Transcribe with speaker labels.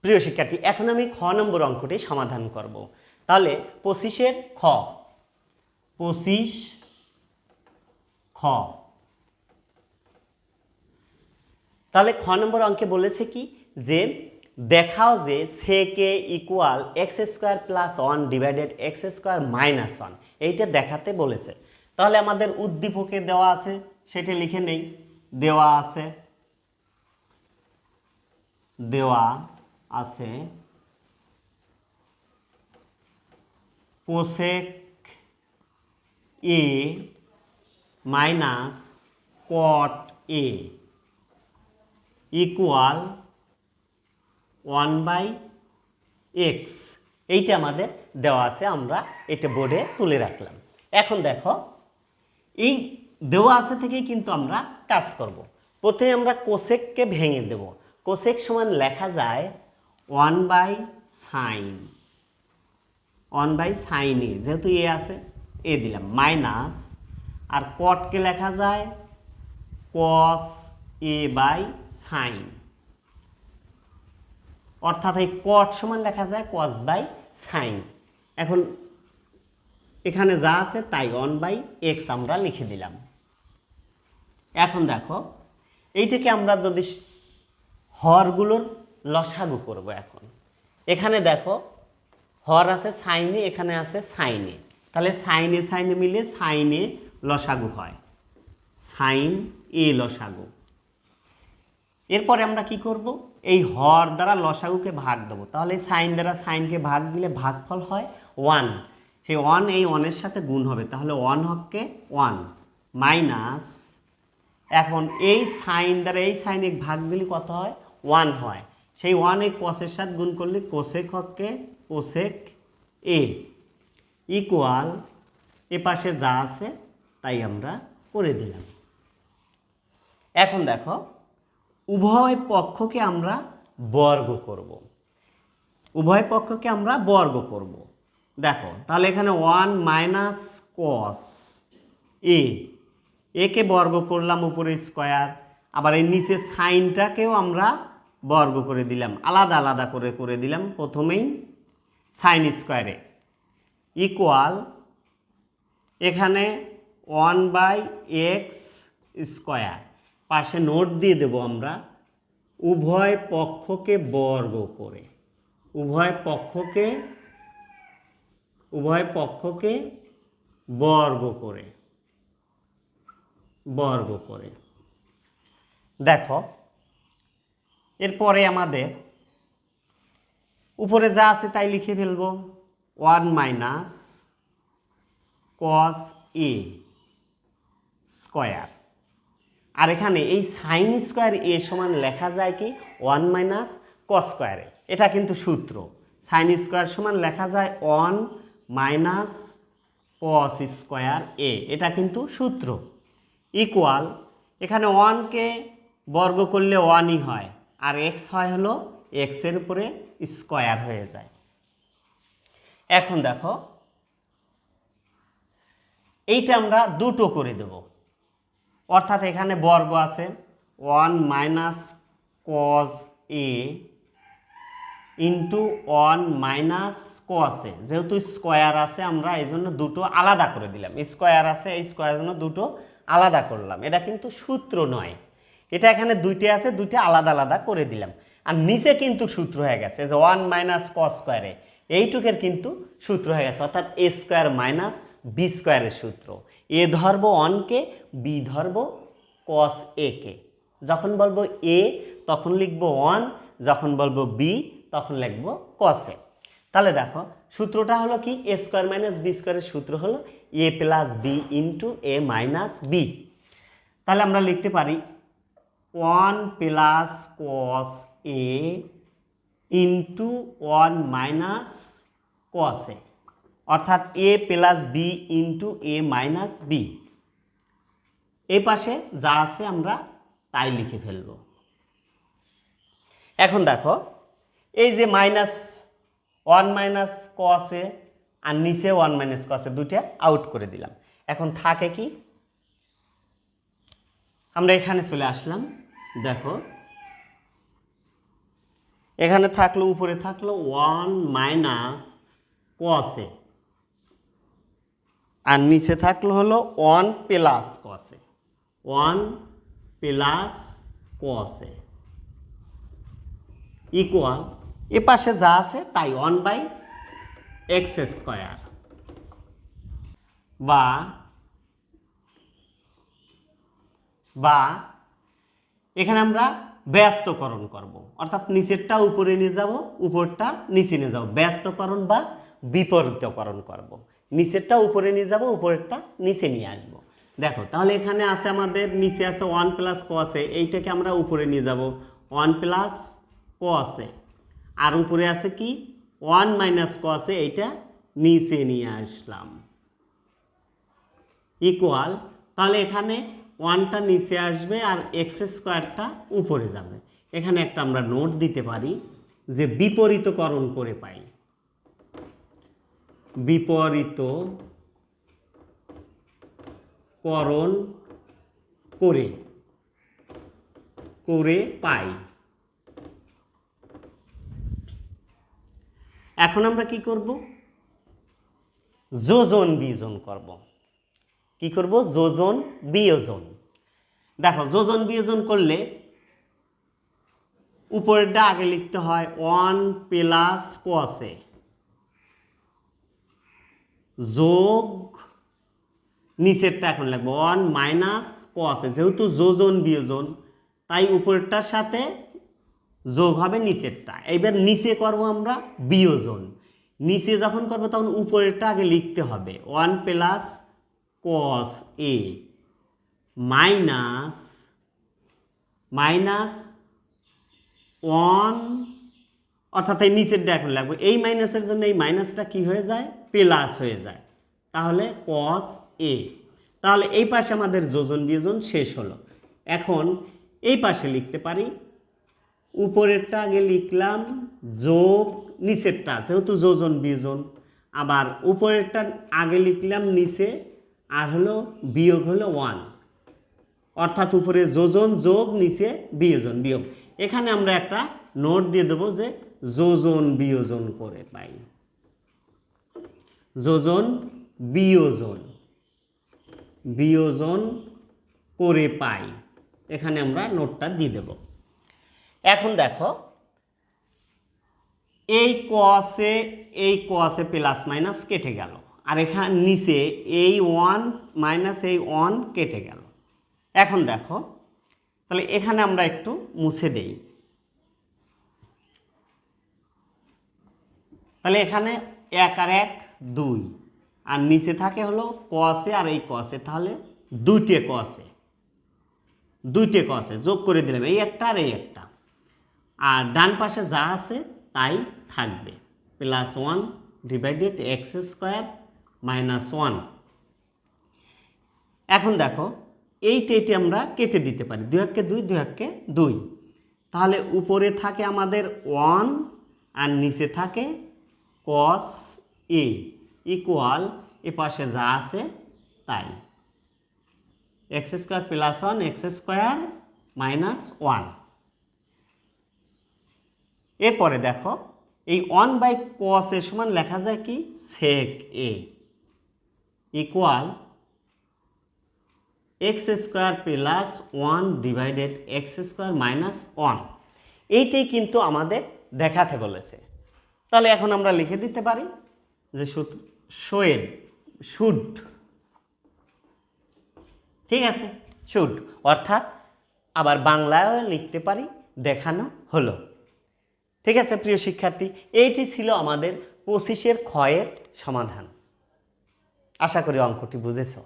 Speaker 1: প্রিয় শিক্ষার্থী, এখন আমি খ নম্বর অঙ্কটি সমাধান করব। তাহলে 25-এর খ, 25 খ। তাহলে খ নম্বর অঙ্কে বলেছে কি যে দেখাও যে সেকে equal x square plus 1 divided x square minus 1, এইটা দেখাতে বলেছে। তাহলে আমাদের উদ্দীপকে দেওয়া আছে, সেটা লিখে নেই। দেওয়া আছে কোসেক এ মাইনাস কট এ ইকুয়াল 1/x, এইটা আমাদের দেওয়া আছে, আমরা এটা বোর্ডে তুলে রাখলাম। এখন দেখো, এই দেওয়া আছে থেকেই কিন্তু আমরা কাজ করব। প্রথমে আমরা কোসেককে ভেঙে দেব। কোসেক সমান লেখা যায় 1/sin এ, যেহেতু এ আছে এ দিলাম, মাইনাস, আর কটকে লেখা যায় cos a/sin, অর্থাৎ এই কট সমান লেখা যায় cos/sin। এখন এখানে যা আছে তাই 1/x আমরা লিখে দিলাম। এখন দেখো, এইটাকে আমরা যদি হরগুলোর লসাগু করব, এখন এখানে দেখো হর আছে সাইনে, এখানে আছে সাইনে, তাহলে সাইনে মিলে সাইনে লসাগু হয়, সাইন এ লসাগু। এরপরে আমরা কি করব, এই হর দ্বারা লসাগুকে ভাগ দেবো। তাহলে সাইন দ্বারা সাইনকে ভাগ দিলে ভাগফল হয় 1, সেই 1 এই 1-এর সাথে গুণ হবে, তাহলে 1 হককে 1 মাইনাস, এখন এই সাইন দ্বারা এই সাইনে ভাগ দিলে কত হয় 1 হয়, সেই 1 এই কসের সাথে গুণ করলে কোসেক হককে কোসেক এ ইকুয়াল, এ পাশে যা আছে তাই আমরা করে দিলাম। এখন দেখো, উভয় পক্ষকে আমরা বর্গ করব। উভয় পক্ষকে আমরা বর্গ করব। দেখো, তাহলে এখানে 1 মাইনাস কস এ, একে বর্গ করলাম উপরে স্কোয়ার, আবার এই নিচে সাইনটাকেও আমরা বর্গ করে দিলাম, আলাদা আলাদা করে দিলাম প্রথমেই সাইন স্কোয়ারে ইকুয়াল, এখানে 1/x স্কোয়ার, পাশে নোট দিয়ে দেব আমরা, উভয় পক্ষকে বর্গ করে, উভয় পক্ষকে বর্গ করে। দেখো, এরপরে আমাদের উপরে যা আছে তাই লিখে ফেলবো, 1 মাইনাস কস এ স্কোয়ার, আর এখানে এই সাইন স্কোয়ার এ সমান লেখা যায় কি 1 মাইনাস কস স্কোয়ারে, এটা কিন্তু সূত্র। সাইন স্কোয়ার সমান লেখা যায় 1 মাইনাস কস স্কোয়ার এ, এটা কিন্তু সূত্র, ইকুয়াল, এখানে 1কে বর্গ করলে 1ই হয়, আর এক্স হয় হলো এক্সের উপরে স্কোয়ার হয়ে যায়। এখন দেখো, এইটা আমরা দুটো করে দেব, অর্থাৎ এখানে বর্গ আছে 1 মাইনাস কস এ ইন্টু 1 মাইনাস কস এ, যেহেতু স্কোয়ার আছে আমরা এই জন্য দুটো আলাদা করে দিলাম, স্কোয়ার আছে এই স্কোয়ারের জন্য দুটো আলাদা করলাম, এটা কিন্তু সূত্র নয়, এটা এখানে দুইটা আছে, দুইটা আলাদা আলাদা করে দিলাম, আর নিচে কিন্তু সূত্র হয়ে গেছে যে 1 মাইনাস কস স্কোয়ারে, এইটুকের কিন্তু সূত্র হয়ে গেছে, অর্থাৎ এ স্কোয়ার মাইনাস বি স্কোয়ারের সূত্র। এ ধরব 1কে, বি ধরব কস এ কে, যখন বলবো এ তখন লিখব 1, যখন বলবো বি তখন লিখব কস এ। তাহলে দেখো, সূত্রটা হলো কি, এ স্কোয়ার মাইনাস বি স্কোয়ারের সূত্র হলো এ প্লাস বি ইন্টু এ মাইনাস বি। তাহলে আমরা লিখতে পারি 1 প্লাস কস এ ইন্টু 1 মাইনাস কস এ, অর্থাৎ এ প্লাস বি ইন্টু এ মাইনাস বি। এই পাশে যা আছে আমরা তাই লিখে ফেলব। এখন দেখো, এই যে মাইনাস 1 মাইনাস কস এ আর নিচে 1 মাইনাস কস এ, দুইটা আউট করে দিলাম। এখন থাকে কি, আমরা এখানে চলে আসলাম। দেখো, এখানে থাকলো, উপরে থাকলো 1 মাইনাস cos a, আর নিচে থাকলো হলো 1 plus cos a, 1 plus cos a equal, এ পাশে যা আছে তাই 1/x², বা এখানে আমরা ব্যস্তকরণ করব, অর্থাৎ নিচেরটা উপরে নিয়ে যাব, উপরটা নিচে নিয়ে যাব, ব্যস্তকরণ বা বিপরীতকরণ করব। নিচেরটা উপরে নিয়ে যাব, উপরেরটা নিচে নিয়ে আসব। দেখো তাহলে এখানে আছে আমাদের নিচে আছে 1 প্লাস cos a, এইটাকে আমরা উপরে নিয়ে যাব 1 প্লাস cos a, আর উপরে আছে কি 1 মাইনাস cos a, এইটা নিচে নিয়ে আসলাম ইকুয়াল, তাহলে এখানে 1টা নিচে আসবে আর x² উপরে যাবে। এখানে একটা আমরা নোট দিতে পারি যে বিপরীতকরণ করে পাই, বিপরীতকরণ করে পাই। এখন আমরা কি করব, যোজন বিয়োজন করব। কি করব, যোজন বিয়োজন। দেখো যোজন বিয়োজন করলে উপরেরটা আগে লিখতে হয় 1 প্লাস cos a যোগ নিচেরটা এখন লিখবো 1 মাইনাস cos a, যেহেতু যোজন বিয়োজন তাই উপরেরটার সাথে যোগ হবে নিচেরটা। এইবার নিচে করব আমরা বিয়োজন, নিচে যখন করব তখন উপরেরটা আগে লিখতে হবে 1 প্লাস cos a মাইনাস 1, অর্থাৎ এই নিচেরটা এখন লাগবে, এই মাইনাসের জন্য এই মাইনাসটা কি হয়ে যায়, প্লাস হয়ে যায়, তাহলে cos a। তাহলে এই পাশে আমাদের যোজন বিয়োজন শেষ হলো। এখন এই পাশে লিখতে পারি, উপরেরটা আগে লিখলাম যোগ নিচেরটা, যেহেতু যোজন বিয়োজন, আবার উপরেরটা আগে লিখলাম নিচে, আর হলো বিয়োগ হলো 1, অর্থাৎ উপরে যোজন যোগ নিচে বিয়োজন বিয়োগ। এখানে আমরা একটা নোট দিয়ে দেবো যে যোজন বিয়োজন করে পাই, যোজন বিয়োজন করে পাই, এখানে আমরা নোটটা দিয়ে দেব। এখন দেখো এই cos a প্লাস মাইনাস কেটে গেল, আর এখানে নিচে এই 1 মাইনাস এই 1 কেটে গেল। এখন দেখো তাহলে এখানে আমরা একটু মুছে দেই, তাহলে এখানে 1 আর 1 2, আর নিচে থাকে হলো cos a আর এই cos a, তাহলে দুইটে cos a যোগ করে দিলাম, এই একটা আর এই একটা, আর ডান পাশে যা আছে তাই থাকবে, প্লাস 1 ডিভাইডেড x² মাইনাস 1। এখন দেখো এইটা আমরা কেটে দিতে পারি, 2 × 2 2 × 2, তাহলে উপরে থাকে আমাদের 1 আর নিচে থাকে cos a ইকুয়াল, এ পাশে যা আছে তাই x² প্লাস 1 x² মাইনাস 1। এরপরে দেখো এই 1/cos a সমান লেখা যায় কি sec a equal x² plus 1 divided x² minus 1। এইটাই কিন্তু আমাদের দেখাতে বলেছে, তাহলে এখন আমরা লিখে দিতে পারি যে শুড, ঠিক আছে, শুড, অর্থাৎ আবার বাংলায়ও লিখতে পারি দেখানো হলো। ঠিক আছে প্রিয় শিক্ষার্থী, এইটি ছিল আমাদের 25-এর খ এর সমাধান। আশা করি অঙ্কটি বুঝেছো।